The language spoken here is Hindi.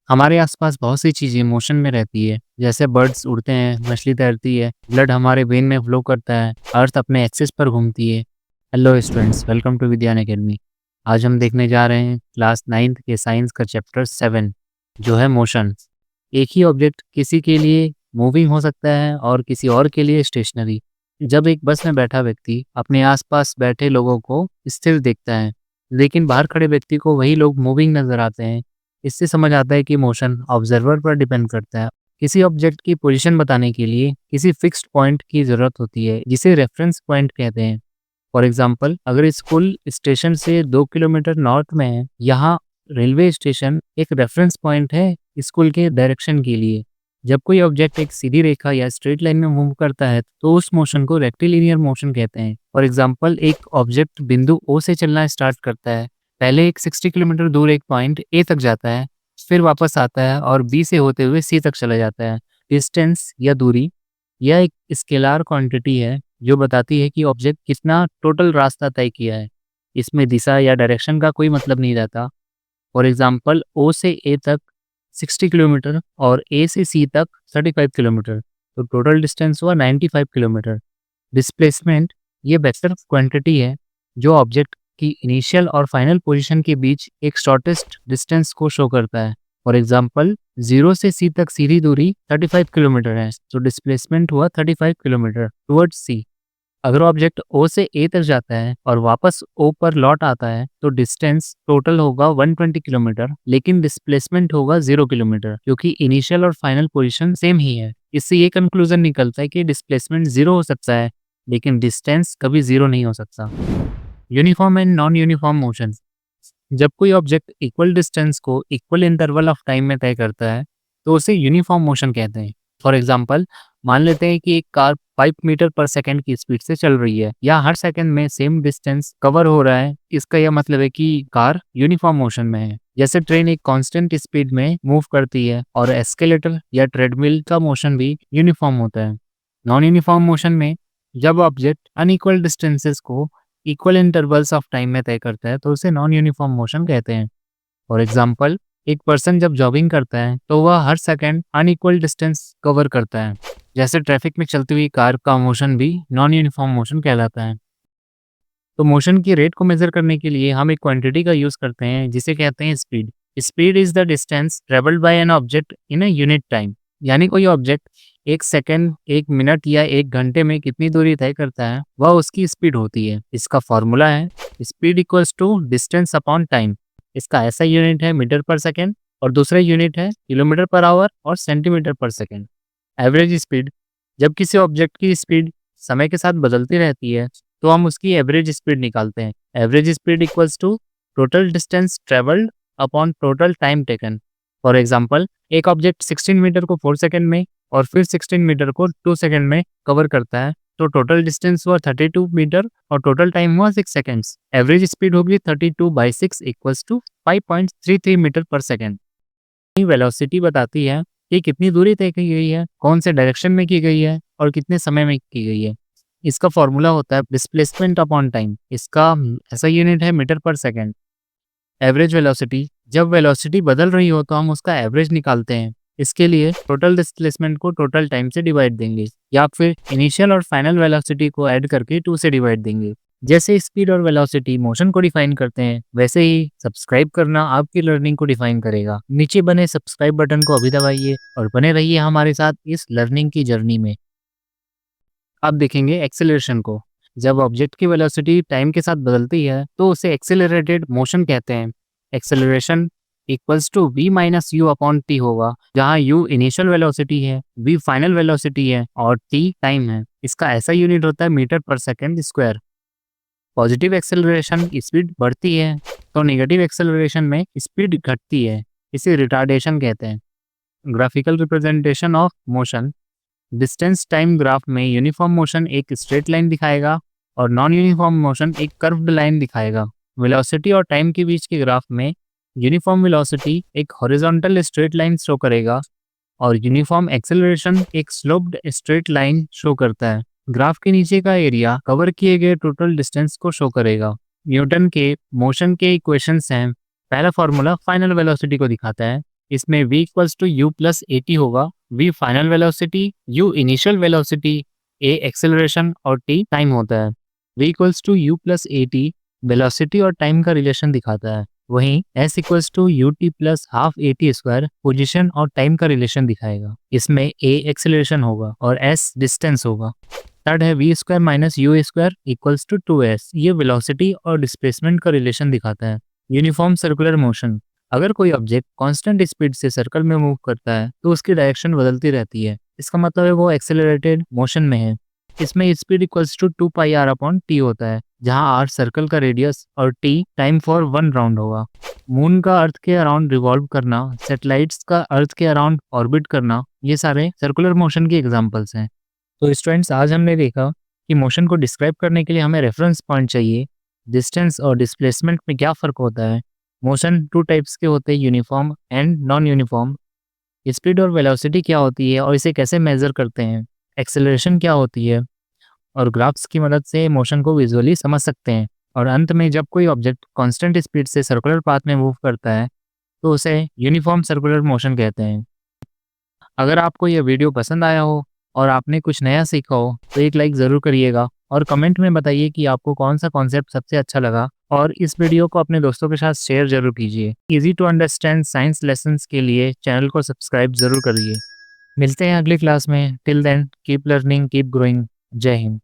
हमारे आसपास बहुत सी चीज़ें मोशन में रहती है, जैसे बर्ड्स उड़ते हैं, मछली तैरती है, ब्लड हमारे वेन में फ्लो करता है, अर्थ अपने एक्सिस पर घूमती है। हेलो स्टूडेंट्स, वेलकम टू विज्ञान अकेडमी। आज हम देखने जा रहे हैं क्लास 9th के साइंस का चैप्टर 7 जो है मोशन। एक ही ऑब्जेक्ट किसी के लिए मूविंग हो सकता है और किसी और के लिए स्टेशनरी। जब एक बस में बैठा व्यक्ति अपने आसपास बैठे लोगों को स्थिर देखता है, लेकिन बाहर खड़े व्यक्ति को वही लोग मूविंग नजर आते हैं। इससे समझ आता है कि मोशन ऑब्जर्वर पर डिपेंड करता है। किसी ऑब्जेक्ट की पोजीशन बताने के लिए किसी फिक्स्ड पॉइंट की ज़रूरत होती है, जिसे रेफरेंस पॉइंट कहते हैं। फॉर एग्जांपल, अगर स्कूल स्टेशन से 2 किलोमीटर नॉर्थ में है, यहाँ रेलवे स्टेशन एक रेफरेंस पॉइंट है स्कूल के डायरेक्शन के लिए। जब कोई ऑब्जेक्ट एक सीधी रेखा या स्ट्रेट लाइन में मूव करता है, तो उस मोशन को रेक्टिलिनियर मोशन कहते हैं। फॉर एग्जांपल, एक ऑब्जेक्ट बिंदु ओ से चलना स्टार्ट करता है। पहले एक 60 किलोमीटर दूर एक पॉइंट ए तक जाता है, फिर वापस आता है और बी से होते हुए सी तक चला जाता है। डिस्टेंस या दूरी यह एक स्केलर क्वांटिटी है जो बताती है कि ऑब्जेक्ट कितना टोटल रास्ता तय किया है। इसमें दिशा या डायरेक्शन का कोई मतलब नहीं रहता। फॉर एग्जांपल, ओ से ए तक 60 किलोमीटर और ए से सी तक 35 किलोमीटर, तो टोटल डिस्टेंस हुआ 95 किलोमीटर। डिस्प्लेसमेंट ये वेक्टर क्वांटिटी है जो ऑब्जेक्ट की इनिशियल और फाइनल पोजीशन के बीच एक शॉर्टेस्ट डिस्टेंस को शो करता है। फॉर एग्जांपल, 0 से सी तक सीधी दूरी 35 किलोमीटर है, तो डिस्प्लेसमेंट हुआ 35 किलोमीटर टुवर्ड्स सी। अगर ऑब्जेक्ट ओ से ए तक जाता है और वापस ओ पर लौट आता है, तो डिस्टेंस टोटल होगा 120 किलोमीटर, लेकिन डिस्प्लेसमेंट होगा 0 किलोमीटर, क्योंकि इनिशियल और फाइनल पोजीशन सेम ही है। इससे ये कंक्लूजन निकलता है कि डिस्प्लेसमेंट 0 हो सकता है, लेकिन डिस्टेंस कभी 0 नहीं हो सकता। Uniform and non uniform motion. जब कोई ऑब्जेक्ट इक्वल डिस्टेंस को इक्वल इंटरवल ऑफ टाइम में तय करता है, तो उसे यूनिफॉर्म मोशन कहते हैं। फॉर एग्जांपल, मान लेते हैं कि एक कार 5 मीटर पर सेकंड की स्पीड से चल रही है, या हर सेकंड में सेम डिस्टेंस कवर हो रहा है। इसका यह मतलब है कि कार यूनिफॉर्म मोशन में है। जैसे ट्रेन एक कांस्टेंट स्पीड में मूव करती है, और एस्केलेटर या ट्रेडमिल का मोशन भी यूनिफॉर्म होता है। नॉन यूनिफॉर्म मोशन में जब ऑब्जेक्ट अनइक्वल डिस्टेंसेस को इक्वल इंटरवल्स ऑफ टाइम में तय करता है, तो उसे नॉन यूनिफॉर्म मोशन कहते हैं। फॉर एग्जाम्पल, एक पर्सन जब जॉगिंग करता है, तो वह हर सेकंड अनइक्वल डिस्टेंस कवर करता है। जैसे ट्रैफिक में चलती हुई कार का मोशन भी नॉन यूनिफॉर्म मोशन कहलाता है। तो मोशन की रेट को मेजर करने के लिए हम एक क्वांटिटी का यूज करते हैं, जिसे कहते हैं speed. Speed is the distance travelled by an object in a unit time. यानी कोई ऑब्जेक्ट एक सेकंड, एक मिनट या एक घंटे में कितनी दूरी तय करता है, वह उसकी स्पीड होती है। इसका फॉर्मूला है speed equals to distance upon time. इसका ऐसा यूनिट है मीटर पर सेकेंड, और दूसरा यूनिट है किलोमीटर पर आवर और सेंटीमीटर पर सेकेंड। एवरेज स्पीड, जब किसी ऑब्जेक्ट की स्पीड समय के साथ बदलती रहती है, तो हम उसकी एवरेज स्पीड निकालते हैं। Average speed equals to total distance travelled upon total time taken. For example, एक ऑब्जेक्ट 16 मीटर को 4 सेकंड में और फिर 16 मीटर को 2 सेकंड में कवर करता है, तो टोटल डिस्टेंस हुआ 32 मीटर और टोटल टाइम हुआ 6 सेकंड्स। एवरेज स्पीड होगी 32/6 इक्वल्स टू 5.33 मीटर पर सेकंड। वेलोसिटी बताती है कि कितनी दूरी तय की गई है, कौन से डायरेक्शन में की गई है और कितने समय में की गई है। इसका फॉर्मूला होता है डिस्प्लेसमेंट अपॉन टाइम। इसका ऐसा यूनिट है मीटर पर सेकंड। एवरेज वेलोसिटी, जब वेलोसिटी बदल रही हो तो हम उसका एवरेज निकालते हैं। इसके लिए टोटल डिस्प्लेसमेंट को टोटल टाइम से डिवाइड देंगे, या फिर इनिशियल और फाइनल वेलोसिटी को ऐड करके 2 से डिवाइड देंगे। जैसे स्पीड और वेलोसिटी मोशन को डिफाइन करते हैं, वैसे ही सब्सक्राइब करना आपकी लर्निंग को डिफाइन करेगा। नीचे बने सब्सक्राइब बटन को अभी दबाइए और बने रहिए हमारे साथ इस लर्निंग की जर्नी में। अब देखेंगे एक्सेलरेशन को। जब ऑब्जेक्ट की वेलोसिटी टाइम के साथ बदलती है, तो उसे एक्सेलरेटेड मोशन कहते हैं। Acceleration equals to v minus u upon t होगा, जहाँ u इनिशियल वेलोसिटी है, v फाइनल वेलोसिटी है और t टाइम है। इसका ऐसा यूनिट होता है मीटर पर second square. Positive acceleration speed बढ़ती है, तो नेगेटिव एक्सेलरेशन में स्पीड घटती है। इसे रिटार्डेशन कहते हैं। Graphical representation of motion. Distance time graph में यूनिफॉर्म मोशन एक स्ट्रेट लाइन दिखाएगा और नॉन यूनिफॉर्म मोशन एक कर्व्ड लाइन दिखाएगा। वेलोसिटी और टाइम के बीच के ग्राफ में यूनिफॉर्म वेलोसिटी एक हॉरिजॉन्टल स्ट्रेट लाइन शो करेगा, और यूनिफॉर्म एक्सेलरेशन एक स्लोप्ड स्ट्रेट लाइन शो करता है। ग्राफ के नीचे का एरिया कवर किए गए टोटल डिस्टेंस को शो करेगा। न्यूटन के मोशन के इक्वेशंस हैं। पहला फॉर्मूला फाइनल वेलोसिटी को दिखाता है, इसमें v equals to u plus a t होगा। v final velocity, u initial velocity, a acceleration और t टाइम होता है। v equals to u plus a t velocity और टाइम का रिलेशन दिखाता है। वहीं s equals to u t plus half a t square position और टाइम का रिलेशन दिखाएगा। इसमें a एक्सेलरेशन होगा और s डिस्टेंस होगा। थर्ड है v square minus u square equals to 2s। ये वेलोसिटी और डिस्प्लेसमेंट का रिलेशन दिखाता है। यूनिफॉर्म सर्कुलर मोशन, अगर कोई ऑब्जेक्ट कांस्टेंट स्पीड से सर्कल में मूव करता है तो उसकी डायरेक्शन बदलती रहती है। इसका मतलब है वो एक्सेलरेटेड मोशन में है। इसमें speed equals to 2 pi r upon t होता है, जहां आर सर्कल का रेडियस और टी टाइम फॉर 1 राउंड होगा। मून का अर्थ के अराउंड रिवॉल्व करना, सैटेलाइट्स का अर्थ के अराउंड ऑर्बिट करना, ये सारे सर्कुलर मोशन के एग्जाम्पल्स हैं। तो स्टूडेंट्स, आज हमने देखा कि मोशन को डिस्क्राइब करने के लिए हमें रेफरेंस पॉइंट चाहिए। डिस्टेंस और डिस्प्लेसमेंट में क्या फ़र्क होता है। मोशन टू टाइप्स के होते हैं, uniform and non uniform. Speed और वेलोसिटी क्या होती है और इसे कैसे मेजर करते हैं। एक्सेलरेशन क्या होती है और ग्राफ्स की मदद से मोशन को विजुअली समझ सकते हैं। और अंत में जब कोई ऑब्जेक्ट कांस्टेंट स्पीड से सर्कुलर पाथ में मूव करता है तो उसे यूनिफॉर्म सर्कुलर मोशन कहते हैं। अगर आपको यह वीडियो पसंद आया हो और आपने कुछ नया सीखा हो तो एक लाइक ज़रूर करिएगा और कमेंट में बताइए कि आपको कौन सा कॉन्सेप्ट सबसे अच्छा लगा। और इस वीडियो को अपने दोस्तों के साथ शेयर जरूर कीजिए। Easy to understand science lessons के लिए चैनल को सब्सक्राइब जरूर करिए। मिलते हैं अगली क्लास में। Till then keep learning, keep growing. जय हिंद।